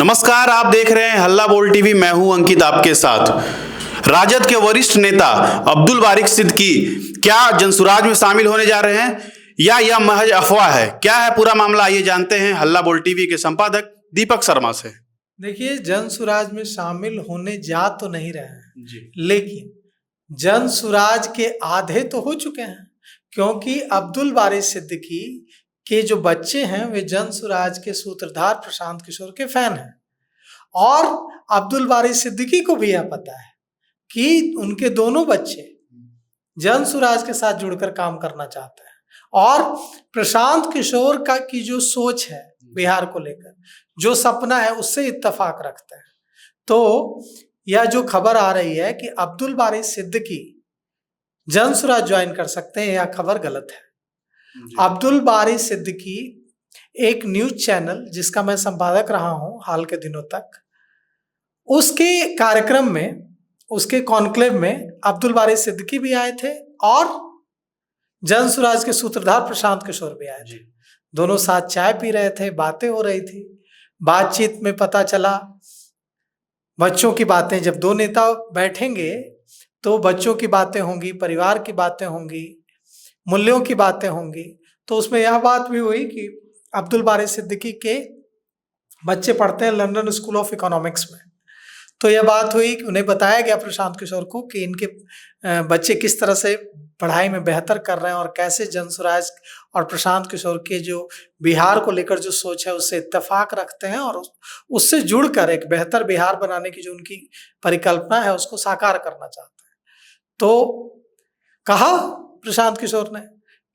नमस्कार, आप देख रहे हैं हल्ला बोल टीवी। मैं हूं अंकित आपके साथ। राजद के वरिष्ठ नेता अब्दुल बारिक सिद्दीकी क्या जनसुराज में शामिल होने जा रहे हैं या यह महज अफवाह है? क्या है पूरा मामला, आइए जानते हैं हल्ला बोल टीवी के संपादक दीपक शर्मा से। देखिए, जनसुराज में शामिल होने जा तो नहीं रहे हैं जी। लेकिन जनसुराज के आधे तो हो चुके हैं, क्योंकि अब्दुल बारिक सिद्दीकी के जो बच्चे हैं वे जनसुराज के सूत्रधार प्रशांत किशोर के फैन हैं। और अब्दुल बारिक सिद्दीकी को भी यह पता है कि उनके दोनों बच्चे जनसुराज के साथ जुड़कर काम करना चाहते हैं। और प्रशांत किशोर का की जो सोच है बिहार को लेकर, जो सपना है, उससे इत्तेफाक रखते हैं। तो यह जो खबर आ रही है कि अब्दुल बारिक सिद्दीकी जनसुराज ज्वाइन कर सकते हैं, यह खबर गलत है। अब्दुल बारिक सिद्दीकी एक न्यूज चैनल जिसका मैं संपादक रहा हूं हाल के दिनों तक, उसके कार्यक्रम में, उसके कॉन्क्लेव में अब्दुल बारिक सिद्दीकी भी आए थे और जनसुराज के सूत्रधार प्रशांत किशोर भी आए थे। दोनों साथ चाय पी रहे थे, बातें हो रही थी। बातचीत में पता चला बच्चों की बातें, जब दो नेता बैठेंगे तो बच्चों की बातें होंगी, परिवार की बातें होंगी, मूल्यों की बातें होंगी। तो उसमें यह बात भी हुई कि अब्दुल बारिक सिद्दीकी के बच्चे पढ़ते हैं लंदन स्कूल ऑफ इकोनॉमिक्स में। तो यह बात हुई कि उन्हें बताया गया प्रशांत किशोर को कि इनके बच्चे किस तरह से पढ़ाई में बेहतर कर रहे हैं और कैसे जनसुराज और प्रशांत किशोर के जो बिहार को लेकर जो सोच है उससे इत्तेफाक रखते हैं और उससे जुड़कर एक बेहतर बिहार बनाने की जो उनकी परिकल्पना है उसको साकार करना चाहते हैं। तो कहा प्रशांत किशोर ने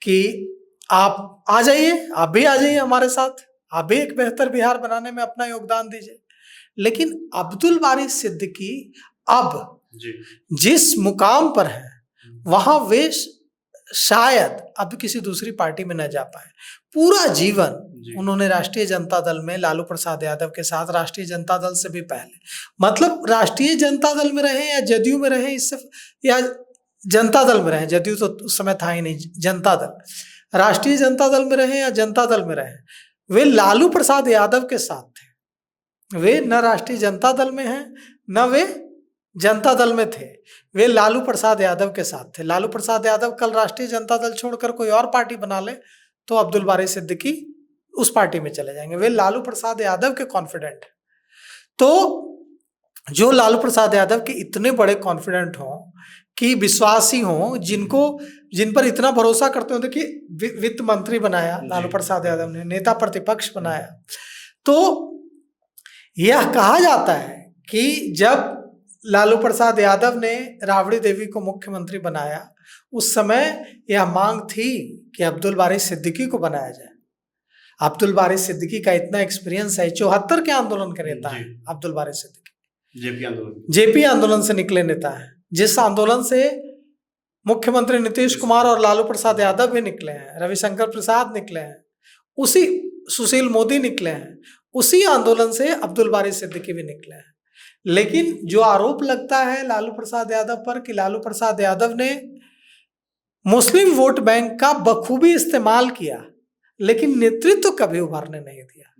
कि आप आ जाइए, आप भी आ जाइए हमारे साथ, आप भी एक बेहतर बिहार बनाने में अपना योगदान दीजिए। लेकिन अब्दुल बारिक सिद्दीकी अब जिस मुकाम पर है वहां वे शायद अब किसी दूसरी पार्टी में न जा पाए। पूरा जीवन उन्होंने राष्ट्रीय जनता दल में लालू प्रसाद यादव के साथ, राष्ट्रीय जनता दल से भी पहले, मतलब राष्ट्रीय जनता दल में रहे या जदयू में रहे, इससे या जनता दल में रहे, जदयू तो उस समय था ही नहीं, जनता दल, राष्ट्रीय जनता दल में रहे या जनता दल में रहे, वे लालू प्रसाद यादव के साथ थे। वे न राष्ट्रीय जनता दल में हैं न वे जनता दल में थे, वे लालू प्रसाद यादव के साथ थे। लालू प्रसाद यादव कल राष्ट्रीय जनता दल छोड़कर कोई और पार्टी बना ले तो अब्दुल बारिक सिद्दीकी उस पार्टी में चले जाएंगे। वे लालू प्रसाद यादव के कॉन्फिडेंट हैं। तो जो लालू प्रसाद यादव के इतने बड़े कॉन्फिडेंट हों कि विश्वासी हों, जिन पर इतना भरोसा करते हो, देखिए वित्त मंत्री बनाया लालू प्रसाद यादव ने, नेता प्रतिपक्ष बनाया। तो यह कहा जाता है कि जब लालू प्रसाद यादव ने राबड़ी देवी को मुख्यमंत्री बनाया, उस समय यह मांग थी कि अब्दुल बारिक सिद्दीकी को बनाया जाए। अब्दुल बारिक सिद्दीकी का इतना एक्सपीरियंस है, 74 के आंदोलन के नेता है अब्दुल बारिक सिद्दीकी, जेपी आंदोलन से निकले नेता है, जिस आंदोलन से मुख्यमंत्री नीतीश कुमार और लालू प्रसाद यादव भी निकले हैं, रविशंकर प्रसाद निकले हैं, उसी सुशील मोदी निकले हैं, उसी आंदोलन से अब्दुल बारिक सिद्दीकी भी निकले हैं। लेकिन जो आरोप लगता है लालू प्रसाद यादव पर कि लालू प्रसाद यादव ने मुस्लिम वोट बैंक का बखूबी इस्तेमाल किया, लेकिन नेतृत्व कभी उभरने नहीं दिया।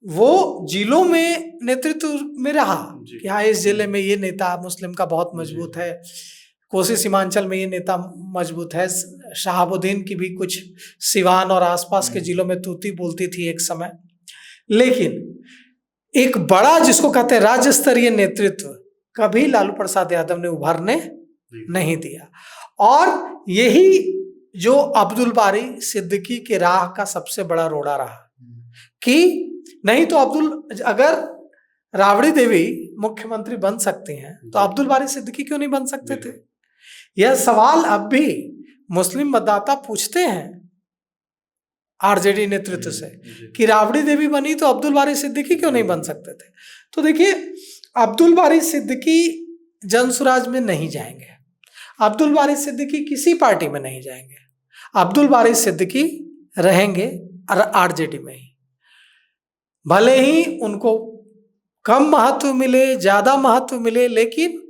वो जिलों में नेतृत्व में रहा कि हाँ, इस जिले में ये नेता मुस्लिम का बहुत मजबूत है, कोसी सीमांचल में ये नेता मजबूत है, शहाबुद्दीन की भी कुछ सिवान और आसपास के जिलों में तूती बोलती थी एक समय। लेकिन एक बड़ा जिसको कहते हैं राज्य स्तरीय नेतृत्व कभी लालू प्रसाद यादव ने उभरने नहीं दिया। और यही जो अब्दुल बारिक सिद्दीकी के राह का सबसे बड़ा रोड़ा रहा कि नहीं तो अगर राबड़ी देवी मुख्यमंत्री बन सकती हैं तो अब्दुल बारिक सिद्दीकी क्यों नहीं बन सकते थे? यह सवाल अब भी मुस्लिम मतदाता पूछते हैं आरजेडी नेतृत्व से कि राबड़ी देवी बनी तो अब्दुल बारिक सिद्दीकी क्यों नहीं बन सकते थे? तो देखिए, अब्दुल बारिक सिद्दीकी जनसुराज में नहीं जाएंगे, अब्दुल बारिक सिद्दीकी किसी पार्टी में नहीं जाएंगे, अब्दुल बारिक सिद्दीकी रहेंगे आरजेडी में ही। भले ही उनको कम महत्व मिले, ज्यादा महत्व मिले, लेकिन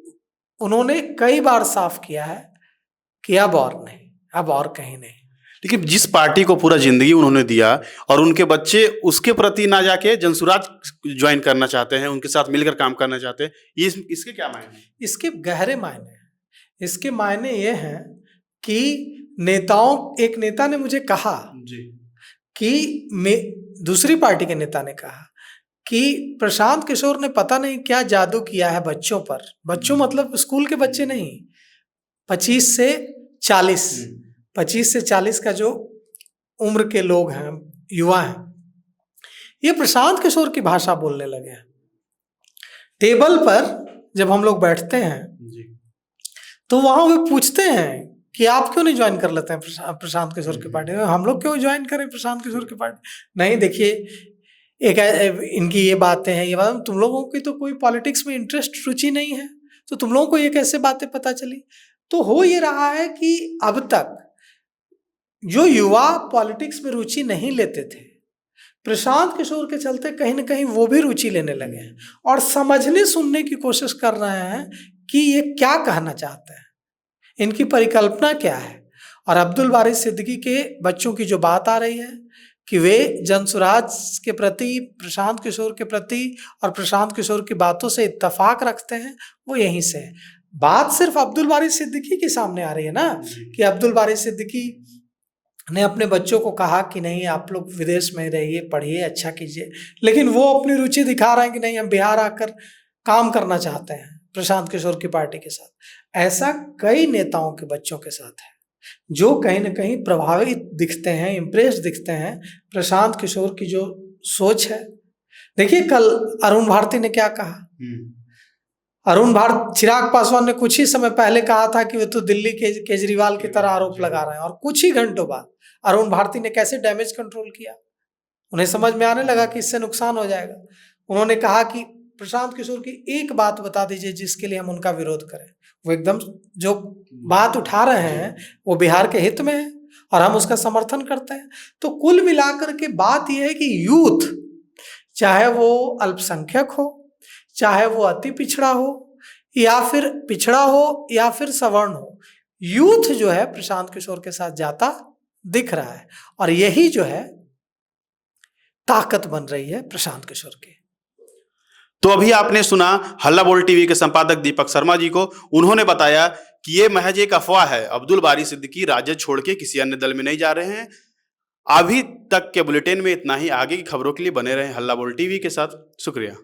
उन्होंने कई बार साफ किया है कि अब और नहीं, अब और कहीं नहीं। लेकिन जिस पार्टी को पूरा जिंदगी उन्होंने दिया और उनके बच्चे उसके प्रति ना जाके जनसुराज ज्वाइन करना चाहते हैं, उनके साथ मिलकर काम करना चाहते हैं, ये इसके क्या मायने हैं? इसके गहरे मायने हैं। इसके मायने ये हैं कि एक नेता ने मुझे कहा जी कि दूसरी पार्टी के नेता ने कहा कि प्रशांत किशोर ने पता नहीं क्या जादू किया है बच्चों पर। बच्चों मतलब स्कूल के बच्चे नहीं, 25 से 40 25 से 40 का जो उम्र के लोग हैं, युवा हैं, ये प्रशांत किशोर की भाषा बोलने लगे हैं। टेबल पर जब हम लोग बैठते हैं तो वहां वे पूछते हैं कि आप क्यों नहीं ज्वाइन कर लेते हैं प्रशांत किशोर की पार्टी में? हम लोग क्यों ज्वाइन करें प्रशांत किशोर की पार्टी? नहीं, देखिए एक इनकी ये बातें हैं, ये बात, तुम लोगों की तो कोई पॉलिटिक्स में इंटरेस्ट, रुचि नहीं है, तो तुम लोगों को ये कैसे बातें पता चली? तो हो ये रहा है कि अब तक जो युवा पॉलिटिक्स में रुचि नहीं लेते थे, प्रशांत किशोर के चलते कहीं ना कहीं वो भी रुचि लेने लगे हैं और समझने सुनने की कोशिश कर रहे हैं कि ये क्या कहना चाहते हैं, इनकी परिकल्पना क्या है। और अब्दुल बारिश सिद्दीकी के बच्चों की जो बात आ रही है कि वे जनसुराज के प्रति, प्रशांत किशोर के प्रति और प्रशांत किशोर की बातों से इत्तेफाक रखते हैं, वो यहीं से है। बात सिर्फ अब्दुल बारिश सिद्दीकी के सामने आ रही है ना, कि अब्दुल बारिश सिद्दीकी ने अपने बच्चों को कहा कि नहीं आप लोग विदेश में रहिए, पढ़िए, अच्छा कीजिए, लेकिन वो अपनी रुचि दिखा रहे हैं कि नहीं हम बिहार आकर काम करना चाहते हैं प्रशांत किशोर की पार्टी के साथ। ऐसा कई नेताओं के बच्चों के साथ है जो कहीं ना कहीं प्रभावित दिखते हैं, इम्प्रेस दिखते हैं प्रशांत किशोर की जो सोच है। देखिए कल अरुण भारती ने क्या कहा। चिराग पासवान ने कुछ ही समय पहले कहा था कि वे तो दिल्ली के केजरीवाल की तरह आरोप लगा रहे हैं, और कुछ ही घंटों बाद अरुण भारती ने कैसे डैमेज कंट्रोल किया। उन्हें समझ में आने लगा कि इससे नुकसान हो जाएगा। उन्होंने कहा कि प्रशांत किशोर की एक बात बता दीजिए जिसके लिए हम उनका विरोध करें। वो एकदम जो बात उठा रहे हैं वो बिहार के हित में है और हम उसका समर्थन करते हैं। तो कुल मिलाकर के बात यह है कि यूथ, चाहे वो अल्पसंख्यक हो, चाहे वो अति पिछड़ा हो या फिर पिछड़ा हो या फिर सवर्ण हो, यूथ जो है प्रशांत किशोर के साथ जाता दिख रहा है और यही जो है ताकत बन रही है प्रशांत किशोर की। तो अभी आपने सुना हल्ला बोल टीवी के संपादक दीपक शर्मा जी को। उन्होंने बताया कि ये महज एक अफवाह है, अब्दुल बारी सिद्दीकी राजद छोड़ के किसी अन्य दल में नहीं जा रहे हैं। अभी तक के बुलेटिन में इतना ही। आगे की खबरों के लिए बने रहें हल्ला बोल टीवी के साथ। शुक्रिया।